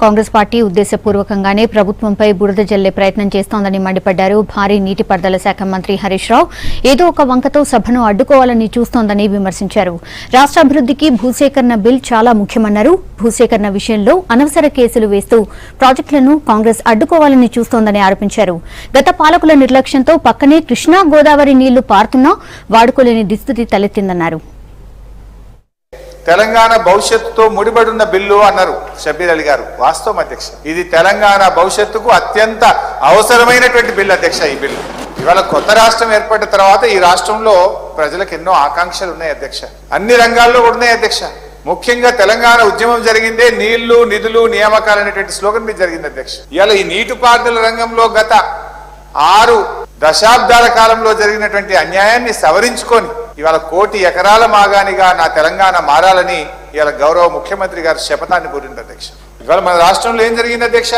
Congress party ఉద్దేశపూర్వకంగానే ప్రభుత్వంపై బురద జల్లే ప్రయత్నం చేస్తోందని మండిపడ్డారు. భారీ నీటిపారుదల శాఖ మంత్రి హరీష్ రావు ఏదో ఒక వంకతో సభను అడ్డుకోవాలని చూస్తోందని విమర్శించారు. రాష్ట్ర అభివృద్ధికి భూసేకరణ బిల్ చాలా ముఖ్యమన్నారు. భూసేకరణ విషయంలో అనవసర కేసులు వేస్తూ ప్రాజెక్టులను కాంగ్రెస్ అడ్డుకోవాలని చూస్తోందని ఆరోపించారు. గత పాలకుల నిర్లక్ష్యంతో పక్కనే కృష్ణా గోదావరి నీళ్లు పారుతున్నా వాడుకోలేని దుస్థితి తలెత్తిందన్నారు. తెలంగాణ భవిష్యత్తుతో ముడిపడున్న బిల్లు అన్నారు షబీర్ అలీ గారు. వాస్తవం అధ్యక్ష, ఇది తెలంగాణ భవిష్యత్తుకు అత్యంత అవసరమైనటువంటి బిల్లు అధ్యక్ష. ఈ బిల్లు ఇవాళ కొత్త రాష్ట్రం ఏర్పడిన తర్వాత ఈ రాష్ట్రంలో ప్రజలకు ఎన్నో ఆకాంక్షలు ఉన్నాయి అధ్యక్ష. అన్ని రంగాల్లో కూడా ఉన్నాయి అధ్యక్ష. ముఖ్యంగా తెలంగాణ ఉద్యమం జరిగిందే నీళ్లు నిధులు నియామకాలు అనేటువంటి స్లోగన్ మీద జరిగింది అధ్యక్ష. ఇవాళ ఈ నీటిపారుదల రంగంలో గత 6 దశాబ్దాల కాలంలో జరిగినటువంటి అన్యాయాన్ని సవరించుకొని ఇవాళ 1 కోటి ఎకరాల మాగానిగా నా తెలంగాణ మారాలని ఇవాళ గౌరవ ముఖ్యమంత్రి గారు శపథాన్ని పూరింది అధ్యక్ష. ఇవాళ మన రాష్ట్రంలో ఏం జరిగింది అధ్యక్ష?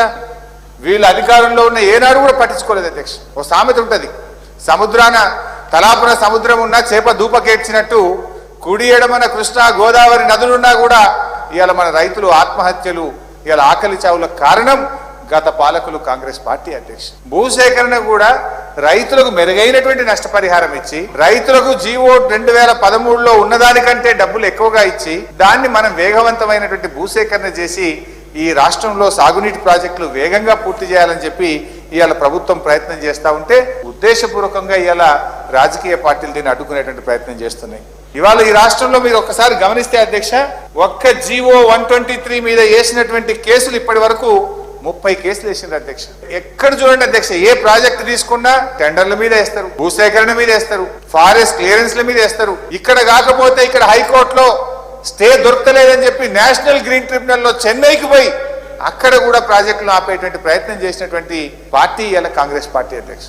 వీళ్ళు అధికారంలో ఉన్న ఏనాడు కూడా పట్టించుకోలేదు అధ్యక్ష. ఓ సామెత ఉంటది, సముద్రాన తలాపున సముద్రం ఉన్నా చేప దూపకేడ్చినట్టు కుడి ఎడమన కృష్ణా గోదావరి నదులున్నా కూడా ఇవాళ మన రైతులు ఆత్మహత్యలు, ఇవాళ ఆకలి చావులకు కారణం గత పాలకులు కాంగ్రెస్ పార్టీ అధ్యక్ష. భూసేకరణ కూడా రైతులకు మెరుగైనటువంటి నష్టపరిహారం ఇచ్చి, రైతులకు జీవో 2013లో ఉన్నదానికంటే డబ్బులు ఎక్కువగా ఇచ్చి, దాన్ని మనం వేగవంతమైనటువంటి భూసేకరణ చేసి ఈ రాష్ట్రంలో సాగునీటి ప్రాజెక్టులు వేగంగా పూర్తి చేయాలని చెప్పి ఇవాళ ప్రభుత్వం ప్రయత్నం చేస్తూ ఉంటే ఉద్దేశపూర్వకంగా ఇవాళ రాజకీయ పార్టీలు దీన్ని అడ్డుకునేటువంటి ప్రయత్నం చేస్తున్నాయి. ఇవాళ ఈ రాష్ట్రంలో మీరు ఒక్కసారి గమనిస్తే అధ్యక్ష, ఒక్క జీవో 123 మీద వేసినటువంటి కేసులు ఇప్పటి వరకు 30 కేసులు వేసిండ్రు అధ్యక్ష. ఎక్కడ చూడండి అధ్యక్ష, ఏ ప్రాజెక్ట్ తీసుకున్నా టెండర్ల మీద వేస్తారు, భూసేకరణ మీద వేస్తారు, ఫారెస్ట్ క్లియరెన్స్ల మీద వేస్తారు. ఇక్కడ కాకపోతే ఇక్కడ హైకోర్టులో స్టే దొరకలేదని చెప్పి నేషనల్ గ్రీన్ ట్రిబ్యునల్లో చెన్నైకి పోయి అక్కడ కూడా ప్రాజెక్టులు ఆపేటువంటి ప్రయత్నం చేసినటువంటి పార్టీ ఇలా కాంగ్రెస్ పార్టీ అధ్యక్ష.